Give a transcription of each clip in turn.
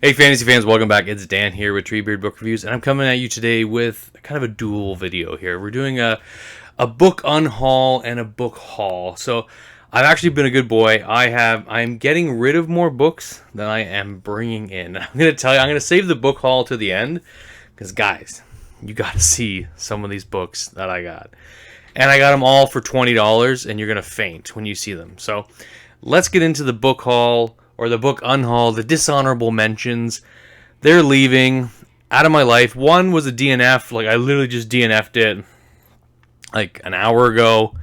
Hey fantasy fans, welcome back. It's Dan here with Treebeard Book Reviews, and I'm coming at you today with kind of a dual video here. We're doing a book unhaul and a book haul. So I've actually been a good boy. I'm getting rid of more books than I am bringing in. I'm going to tell you, I'm going to save the book haul to the end because guys, you got to see some of these books that I got. And I got them all for $20, and you're going to faint when you see them. So let's get into the book haul. Or the book unhaul, the dishonorable mentions. They're leaving out of my life. One was a DNF. Like, I literally just DNF'd it like an hour ago.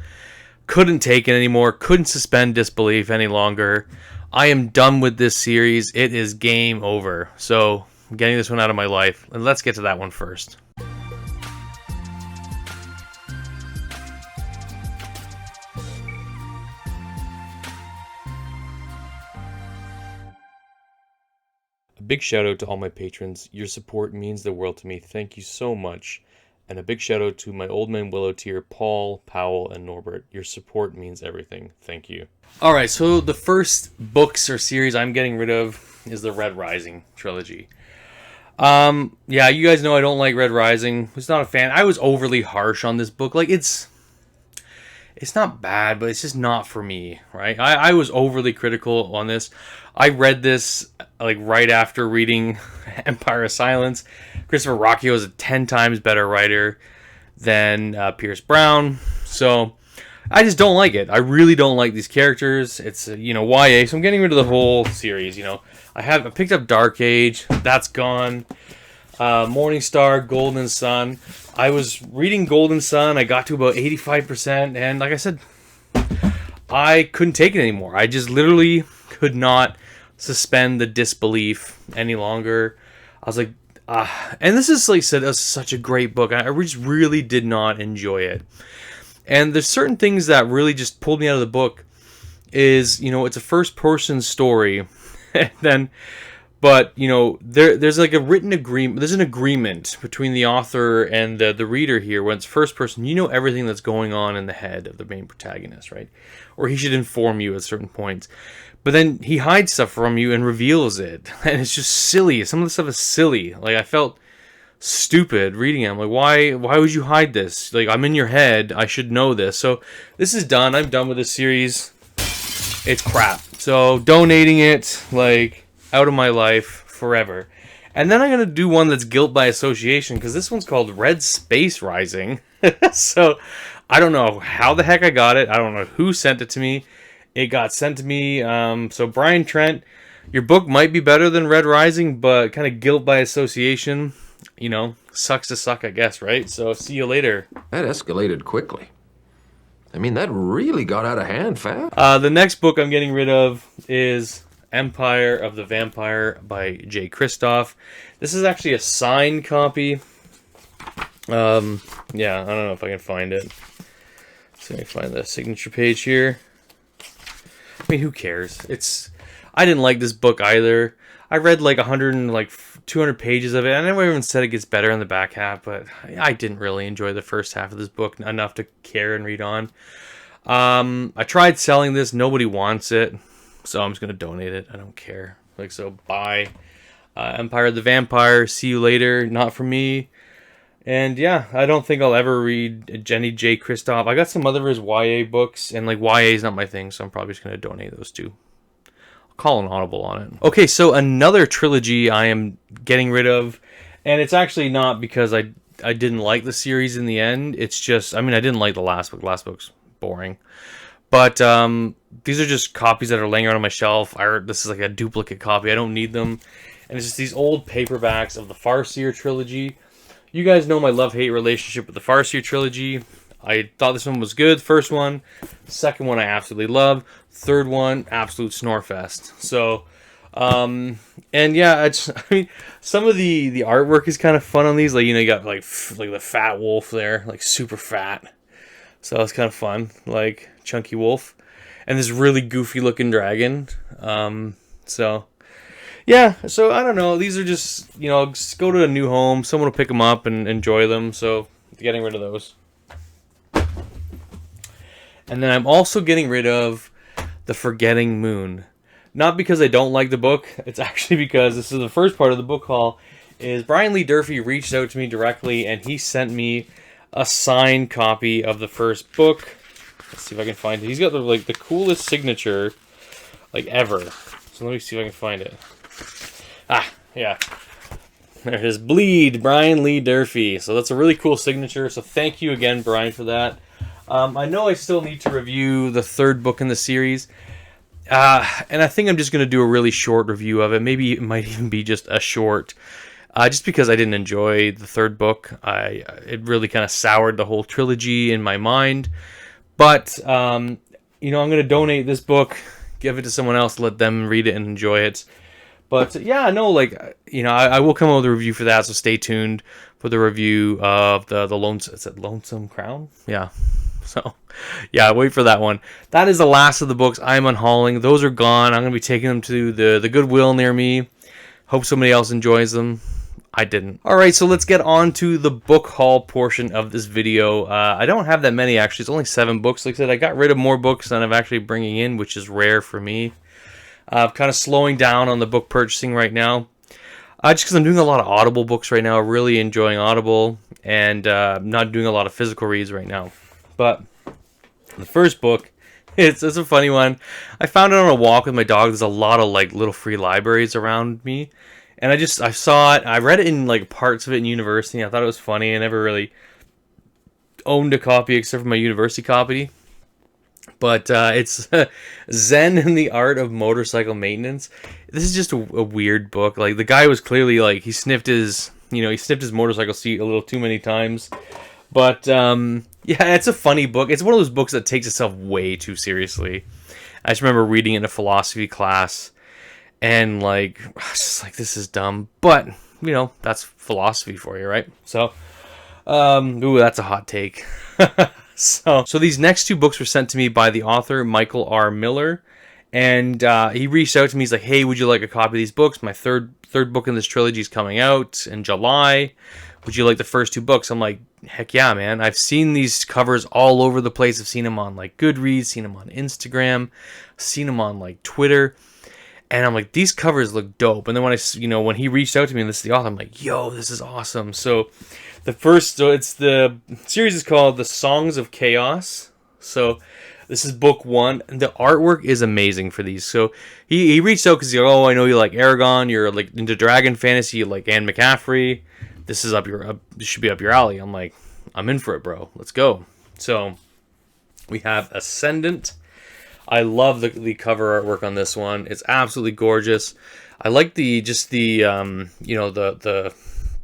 Couldn't take it anymore. Couldn't suspend disbelief any longer. I am done with this series. It is game over. So, I'm getting this one out of my life. And let's get to that one first. Big shout out to all my patrons. Your support means the world to me. Thank you so much. And a big shout out to my Old Man Willow tier, Paul, Powell, and Norbert. Your support means everything. Thank you. Alright, so the first books or series I'm getting rid of is the Red Rising trilogy. Yeah, you guys know I don't like Red Rising. I was not a fan. I was overly harsh on this book. Like, it's not bad, but it's just not for me, right? I was overly critical on this. I read this like right after reading Empire of Silence. Christopher Rocchio is a 10 times better writer than Pierce Brown. So I just don't like it. I really don't like these characters. It's, YA, so I'm getting rid of the whole series, I picked up Dark Age. That's gone. Morning Star, Golden Sun. I was reading Golden Sun. I got to about 85%, and like I said, I couldn't take it anymore. I just literally could not suspend the disbelief any longer. I was like, and this is, like I said, it was such a great book. I just really did not enjoy it. And there's certain things that really just pulled me out of the book. Is, it's a first-person story, and then. But, there's like a written agreement. There's an agreement between the author and the reader here. When it's first person, you know everything that's going on in the head of the main protagonist, right? Or he should inform you at certain points. But then he hides stuff from you and reveals it. And it's just silly. Some of the stuff is silly. Like, I felt stupid reading it. I'm like, why would you hide this? Like, I'm in your head. I should know this. So this is done. I'm done with this series. It's crap. So donating it, like, out of my life forever. And then I'm going to do one that's guilt by association, because this one's called Red Space Rising. So I don't know how the heck I got it. I don't know who sent it to me. It got sent to me. So Brian Trent, your book might be better than Red Rising, but kind of guilt by association, sucks to suck, I guess, right? So see you later. That escalated quickly. I mean, that really got out of hand fast. The next book I'm getting rid of is Empire of the Vampire by Jay Kristoff. This is actually a signed copy. Yeah, I don't know if I can find it. So let me find the signature page here. I mean, who cares? I didn't like this book either. I read like 200 pages of it. I never even said it gets better in the back half, but I didn't really enjoy the first half of this book enough to care and read on. I tried selling this. Nobody wants it. So I'm just going to donate it. I don't care. So bye. Empire of the Vampire. See you later. Not for me. And yeah, I don't think I'll ever read Jenny J. Kristoff. I got some other of his YA books. And YA is not my thing. So I'm probably just going to donate those two. I'll call an audible on it. Okay, so another trilogy I am getting rid of. And it's actually not because I didn't like the series in the end. It's just, I didn't like the last book. The last book's boring. But these are just copies that are laying around on my shelf. This is like a duplicate copy. I don't need them. And it's just these old paperbacks of the Farseer trilogy. You guys know my love-hate relationship with the Farseer trilogy. I thought this one was good. First one. Second one I absolutely love. Third one, absolute snorefest. So, and yeah, some of the artwork is kind of fun on these. Like, you got like the fat wolf there, like super fat. So it's kind of fun, like Chunky Wolf, and this really goofy looking dragon. So yeah, so I don't know. These are just, just go to a new home. Someone will pick them up and enjoy them. So getting rid of those. And then I'm also getting rid of The Forgetting Moon Not because I don't like the book. It's actually because this is the first part of the book haul. Is Brian Lee Durfee reached out to me directly, and he sent me a signed copy of the first book. Let's see if I can find it. He's got the coolest signature like ever. So let me see if I can find it. Ah, yeah. There it is. Bleed, Brian Lee Durfee. So that's a really cool signature. So thank you again, Brian, for that. I know I still need to review the third book in the series. And I think I'm just going to do a really short review of it. Maybe it might even be just a short. Just because I didn't enjoy the third book. It really kind of soured the whole trilogy in my mind. But, I'm going to donate this book, give it to someone else, let them read it and enjoy it. But, yeah, no, I will come up with a review for that, so stay tuned for the review of the Lonesome Crown? Yeah. So, yeah, wait for that one. That is the last of the books I'm unhauling. Those are gone. I'm going to be taking them to the Goodwill near me. Hope somebody else enjoys them. I didn't. Alright, so let's get on to the book haul portion of this video. I don't have that many, actually. It's only 7 books. Like I said, I got rid of more books than I'm actually bringing in, which is rare for me. I'm kind of slowing down on the book purchasing right now. Just because I'm doing a lot of Audible books right now. Really enjoying Audible. And not doing a lot of physical reads right now. But the first book, it's a funny one. I found it on a walk with my dog. There's a lot of little free libraries around me. And I saw it. I read it in parts of it in university. I thought it was funny. I never really owned a copy except for my university copy. But it's Zen and the Art of Motorcycle Maintenance. This is just a weird book. The guy was clearly he sniffed his motorcycle seat a little too many times. But yeah, it's a funny book. It's one of those books that takes itself way too seriously. I just remember reading it in a philosophy class. And this is dumb, but that's philosophy for you, right? So, ooh, that's a hot take. so these next 2 books were sent to me by the author Michael R. Miller, and he reached out to me. He's like, "Hey, would you like a copy of these books? My third book in this trilogy is coming out in July. Would you like the first 2 books?" I'm like, "Heck yeah, man! I've seen these covers all over the place. I've seen them on Goodreads, seen them on Instagram, seen them on Twitter." And I'm like, these covers look dope. And then when he reached out to me and this is the author, I'm like, yo, this is awesome. So the series is called The Songs of Chaos. So this is book 1. And the artwork is amazing for these. So he reached out because he's like, oh, I know you like Aragon. You're into dragon fantasy. You like Anne McCaffrey. This should be up your alley. I'm like, I'm in for it, bro. Let's go. So we have Ascendant. I love the cover artwork on this one. It's absolutely gorgeous. I like the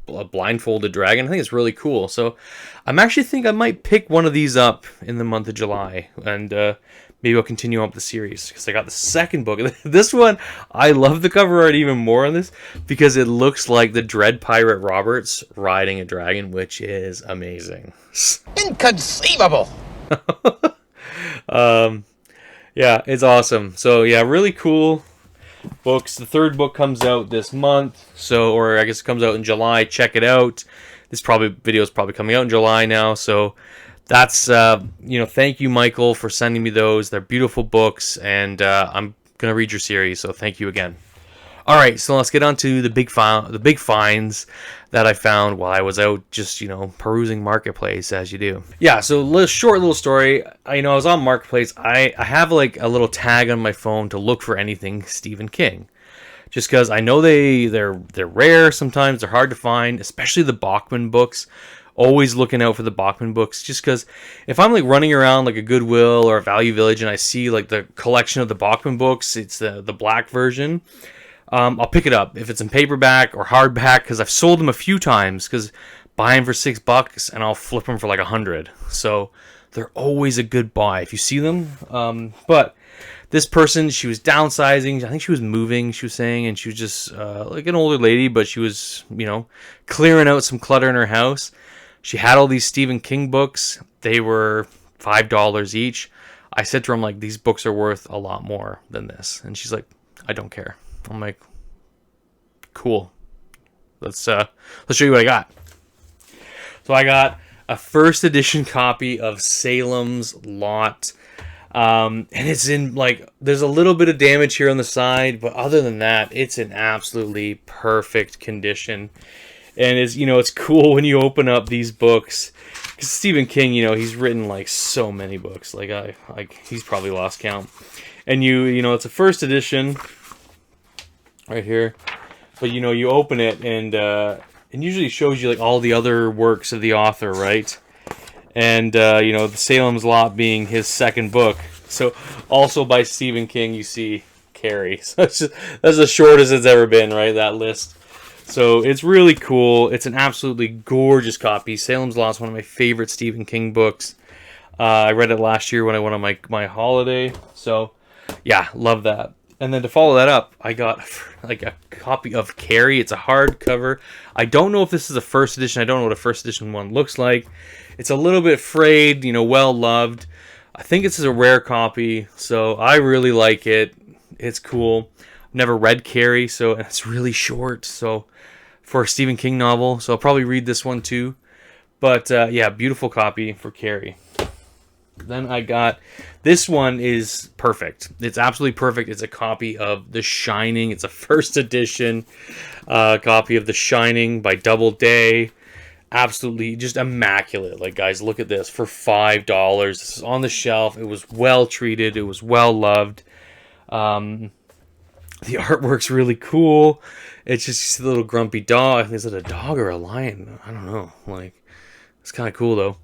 blindfolded dragon. I think it's really cool. So I'm actually think I might pick one of these up in the month of July, and maybe I'll continue up the series because I got the second book. This one, I love the cover art even more on this because it looks like the Dread Pirate Roberts riding a dragon, which is amazing. Inconceivable. Yeah, it's awesome. So yeah, really cool books. The third book comes out this month, or I guess it comes out in July. Check it out. This video is probably coming out in July now. So that's thank you, Michael, for sending me those. They're beautiful books, and I'm gonna read your series. So thank you again. All right, so let's get on to the big finds that I found while I was out just, perusing Marketplace, as you do. Yeah, so short little story. I was on Marketplace. I have a little tag on my phone to look for anything Stephen King. Just because I know they're rare sometimes. They're hard to find, especially the Bachman books. Always looking out for the Bachman books, just because if I'm running around a Goodwill or a Value Village and I see the collection of the Bachman books, it's the black version. I'll pick it up if it's in paperback or hardback because I've sold them a few times because buy them for $6 and I'll flip them for $100. So they're always a good buy if you see them. But this person, she was downsizing. I think she was moving, she was saying, and she was just an older lady, but she was, clearing out some clutter in her house. She had all these Stephen King books. They were $5 each. I said to her, these books are worth a lot more than this. And she's like, I don't care. I'm like, cool. Let's show you what I got. So I got a first edition copy of Salem's Lot. And it's in, like, there's a little bit of damage here on the side, but other than that, it's in absolutely perfect condition. And it's, you know, it's cool when you open up these books, because Stephen King, you know, he's written like so many books, like he's probably lost count. And you know, it's a first edition right here, but you know, you open it and usually shows you like all the other works of the author, right? And you know, the Salems Lot being his second book, so also by Stephen King. You see Carrie, so it's just, that's the shortest it's ever been, right? That list. So it's really cool. It's an absolutely gorgeous copy. Salem's Lot is one of my favorite Stephen King books. I read it last year when I went on my holiday. So yeah, love that. And then to follow that up, I got like a copy of Carrie. It's a hardcover. I don't know if this is a first edition. I don't know what a first edition one looks like. It's a little bit frayed, you know, well loved. I think this is a rare copy, so I really like it. It's cool. I've never read Carrie, so it's really short. So for a Stephen King novel, so I'll probably read this one too. But yeah, beautiful copy for Carrie. Then I got, this one is perfect. It's absolutely perfect. It's a copy of The Shining. It's a first edition copy of The Shining by Doubleday. Absolutely just immaculate. Like, guys, look at this for $5. This is on the shelf. It was well treated. It was well loved. The artwork's really cool. It's just a little grumpy dog. Is it a dog or a lion? I don't know. Like, it's kind of cool though.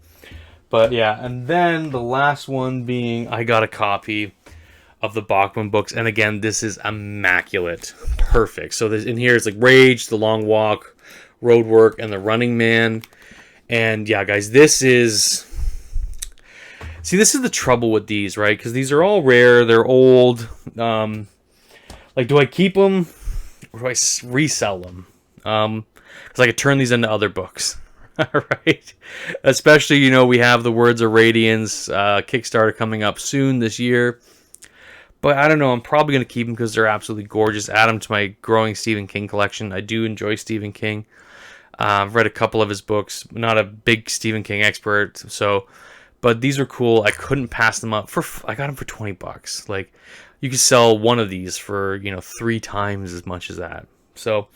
But yeah, and then the last one being, I got a copy of the Bachman books, and again, this is immaculate, perfect. So there's, in here, it's like Rage, The Long Walk, Roadwork, and The Running Man. And yeah, guys, this is, see, this is the trouble with these, right? Because these are all rare, they're old. Like, do I keep them or do I resell them? Because I could turn these into other books. Right, especially, you know, we have the Words of Radiance Kickstarter coming up soon this year, but I don't know, I'm probably going to keep them because they're absolutely gorgeous. Add them to my growing Stephen King collection. I do enjoy Stephen King. I've read a couple of his books, not a big Stephen King expert, so, but these are cool. I couldn't pass them up. I got them for $20. Like, you could sell one of these for, you know, 3 times as much as that. So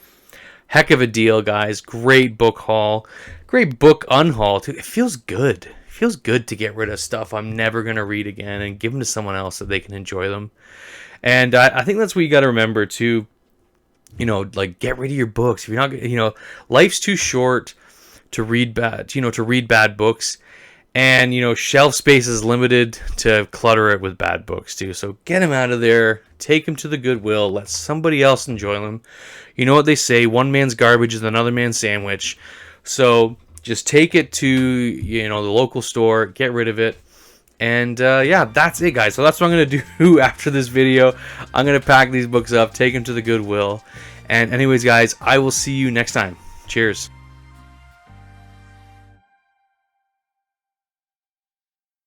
heck of a deal, guys. Great book haul. Great book unhaul, too. It feels good. It feels good to get rid of stuff I'm never going to read again and give them to someone else so they can enjoy them. And I think that's what you got to remember, too. You know, like, get rid of your books. If you're not, you know, life's too short to read bad, you know, to read bad books. And, you know, shelf space is limited to clutter it with bad books, too. So get them out of there. Take them to the Goodwill. Let somebody else enjoy them. You know what they say, one man's garbage is another man's sandwich. So just take it to, you know, the local store, get rid of it. And yeah, that's it, guys. So that's what I'm going to do after this video. I'm going to pack these books up, take them to the Goodwill. And anyways, guys, I will see you next time. Cheers.